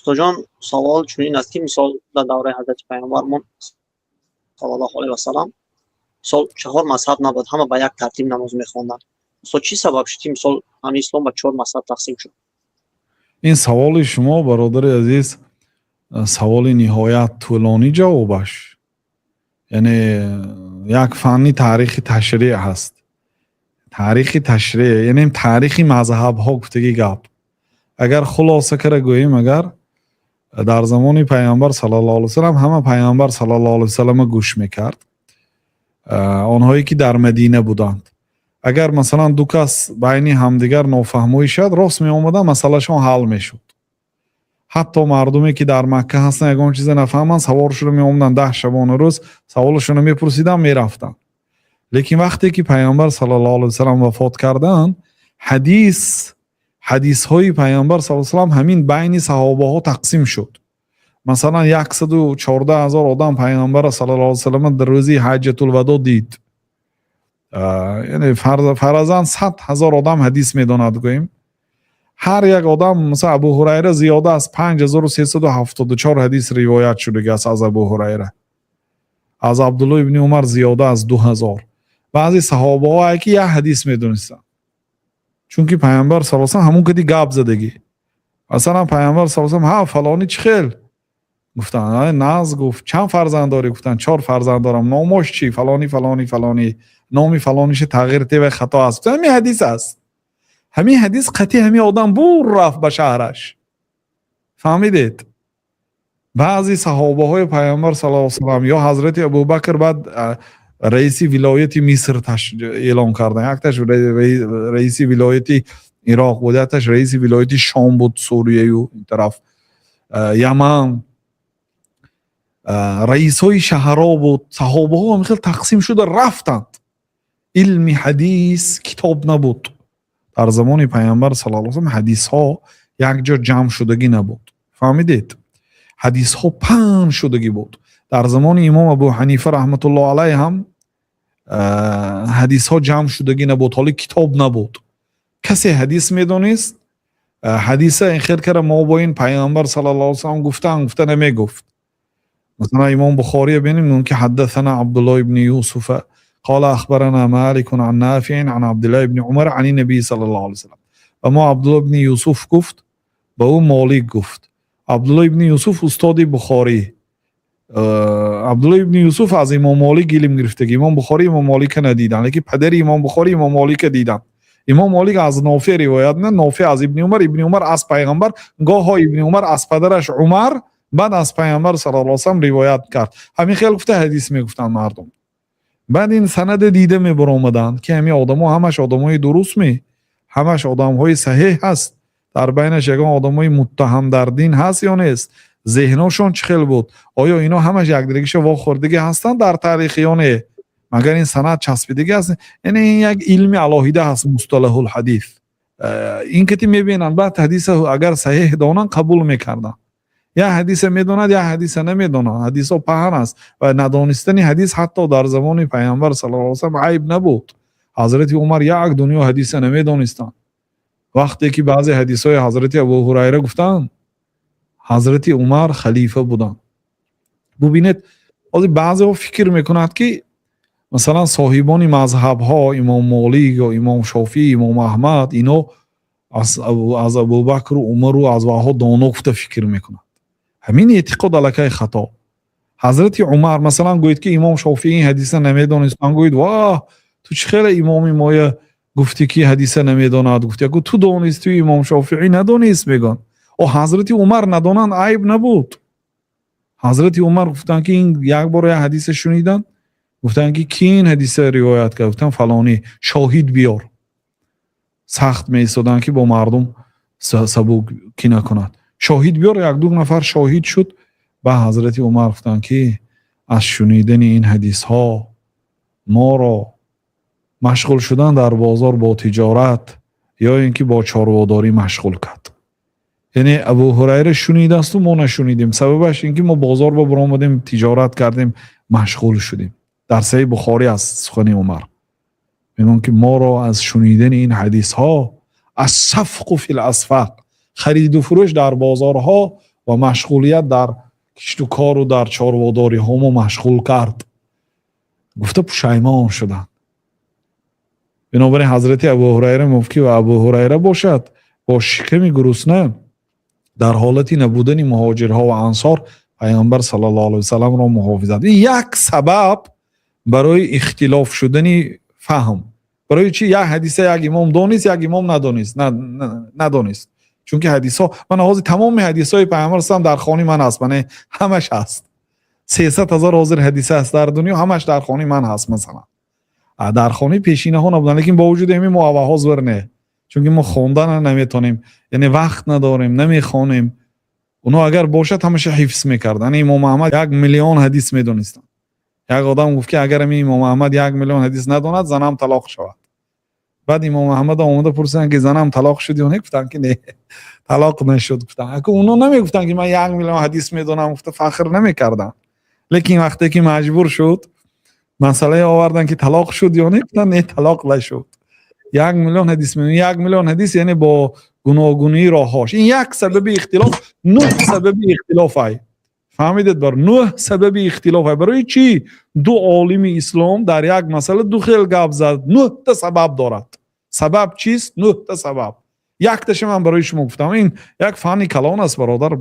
استاد سوال چنین است که مثال در دوره حضرت پیامبرمون صلی الله علیه و سلام مثال 4 مذهب نبود، همه به یک ترتیب نماز میخواندند. استاد چی سبب شد که مثال همین اسلام به 4 مذهب تقسیم شد؟ این سوال شما برادر عزیز سوال نهایت طولانی جوابش، یعنی یک فنی تاریخ تشریع هست. تاریخ تشریع یعنی تاریخ مذهب ها گفتگی گپ. اگر خلاصه کرده گوییم، اگر در زمان پیامبر صلی الله علیه و سلم همه پیامبر صلی الله علیه و سلم گوش میکرد، آنهایی که در مدینه بودند. اگر مثلا دو کس بین همدیگر نافهمی شد، راست می اومدن مسئلهشون حل میشد. حتی مردمی که در مکه هستن یگان چیز نفهمن سوارشون می اومدن 10 شبانه روز سوالشون میپرسیدن میرفتن. لیکن وقتی که پیامبر صلی الله علیه و سلم وفات کردن، حدیث های پیامبر صلی الله علیه و سلم همین بین صحابه ها تقسیم شد. مثلا 114,000 آدم پیامبر صلی الله علیه و سلم در روزی حجۃ الوداع دید. یعنی فرضاً 100,000 آدم حدیث میداند گوییم. هر یک آدم مثلا ابو هریره زیاده از 5374 حدیث روایت شده است از ابو هریره. از عبدالله ابن عمر زیاده از 2000. بعضی صحابه ها که یک حدیث میدونستن، چون که پیامبر صلی الله علیه و سلم همون کدی گپ زدگی. مثلا پیامبر صلی الله علیه و سلم ها فلانی چه خیل گفتن، ناز گفت چند فرزند داری؟ گفتن 4 فرزند دارم. نامش چی؟ فلانی فلانی فلانی. نامی فلانیش تغییر و خطا است. همین حدیث است. همین حدیث قطعی همین آدم بور رفت به شهرش. فهمیدید؟ بعضی صحابه های پیامبر صلی الله علیه و سلم یا حضرت ابوبکر بعد رئیسی ولایت مصر اعلام کردن، یکتاش رئیسی ولایت عراق بود، یکتاش رئیسی ولایت شام بود، سوریه و این طرف یمن. رئیس های شهرها بود. صحابه ها هم خیلی تقسیم شده رفتند. علم حدیث کتاب نبود در زمان پیامبر صلی الله علیه و سلم. حدیث ها یک جا جمع شدگی نبود. فهمیدید؟ حدیث ها پنج شدگی بود. در زمان امام ابو حنیفه رحمت الله علیه هم حدیث ها جمع شدگی نبود، حالی کتاب نبود. کسی حدیث میدونست، حدیثه این خیر کرده ما با این پیامبر صلی الله علیه و سلم گفته نمیگفت. مثلا امام بخاری ببینیم که حدثنا عبدالله ابن یوسف قال اخبرنا مالک عن نافع عن عبدالله ابن عمر عن النبي صلی الله علیه و سلم. و ما عبدالله ابن یوسف گفت، با او مالک گفت. عبدالله ابن یوسف استاد بخاری. عبدالله ابن یوسف از امام مالک علم گرفته. امام بخاری امام مالک ندیدن، لیکن پدر امام بخاری امام مالک دیدن. امام مالک از نافع روایت نه، نافع از ابن عمر، ابن عمر از پیغمبر، گاه ها ابن عمر از پدرش عمر، بعد از پیامبر صلی الله علیه و سلم روایت کرد. همین خیلی گفته حدیث میگفتن مردم. بعد این سند دیده می برآمدن که همین آدم‌ها همش آدمای درست همش آدم‌های صحیح هست. در بینش یگان آدمای متهم در دین هست یا نیست؟ ذهنشون چخیل بود؟ آیا اینا همش یک دیگه واخوردگی هستن در تاریخ یا نه؟ مگر این سند چسبیدگی هست؟ یعنی این یک علم الهیده هست، مصطلح الحدیث. این که میبینن بعد حدیث اگر صحیح دانن قبول میکردن. یا حدیث میدوند یا حدیث نمیدوند. حدیث ها پهن است و ندانستن حدیث حتی در زمان پیامبر صلی الله علیه و سلم عیب نبود. حضرت عمر یک دنیا حدیث نمیدونستن. وقتی که بعضی حدیث های حضرت ابو هریره گفتن، حضرت عمر خلیفه بودن. ببینید بعضی ها فکر میکنند که مثلا صاحبان مذهب ها، امام مالک و امام شافعی، امام احمد، اینا از ابوبکر و عمر و از واها دانا گفته فکر میکنند. همین اعتقاد الکه خطا. حضرت عمر مثلا گوید که امام شافعی این حدیث نمیدونستن، گوید واه تو چه خیلی امام ما گفتی که حدیث نمیدوند، گفتی که تو دانستی امام شافعی ندونست میگن. او حضرت عمر ندونن عیب نبود. حضرت عمر گفتن که این یک بار یه حدیث شنیدن، گفتن که کی این حدیث روایت کرد؟ گفتن فلانی. شاهد بیار. سخت میستادن که با مردم سبوک کی نکند. شاهد بیار. یک دو نفر شاهد شد. با حضرت عمر گفتن که از شنیدن این حدیث ها ما را مشغول شدن در بازار با تجارت یا اینکه با چارواداری مشغول کرد. یعنی ابو هریره شنیده است و ما نشنیدیم. سببش اینکه ما بازار با برآمدیم، تجارت کردیم، مشغول شدیم. در صحیح بخاری است سخن عمر. میگن که ما را از شنیدن این حدیث ها، از صفق فی الاسواق، خرید و فروش در بازارها و مشغولیت در کشت و کار و در چارواداری همو مشغول کرد. گفته پشیمان شدن. بنابراین حضرت ابو هریره مفکی و ابو هریره باشد با شکم گرسنه در حالتی نبودن مهاجرها و انصار پیامبر صلی الله علیه و سلم را محافظت. یک سبب برای اختلاف شدن فهم. برای چی؟ یک حدیث یک امام دانست، یک امام ندانست. چون که حدیث ها من آغاز تمام حدیث های پیامبر صلی در خانه من هست، من همش هست. 300,000 حاضر حدیث هست در دنیا، همش در خانه من هست. مثلا در خانه پیشینه ها نبودن، لیکن با وجود همین معوض زور نه، چون که ما خواندن نمیتونیم، یعنی وقت نداریم، نمیخوانیم. اونا اگر باشد همش حفظ میکردن. امام احمد 1,000,000 حدیث میدونستن. یک آدم گفت که اگر امام احمد 1,000,000 حدیث نداند زنم طلاق شود. بعد امام احمد اومده پرسیدن که زنم طلاق شد یا نه؟ گفتن که نه طلاق نشد. گفتن که اونا نمیگفتن که من 1,000,000 حدیث میدونم، گفته فخر نمیکردن. لیکن وقتی که مجبور شد مسئله آوردن که طلاق شد یا نه، گفتن نه طلاق نشد. 1,000,000 حدیث میدونن. 1,000,000 حدیث یعنی با گوناگونی راهاش. این یک سبب اختلاف، 9 سبب اختلاف ای. فهمیدید؟ بر 9 سبب اختلاف ای. برای چی؟ دو عالم اسلام در یک مسئله دو خیل گپ زد. 9 تا سبب دارد. سبب چیست؟ 9 تا سبب. یک تاش من برای شما گفتم. این یک فن کلان است برادر.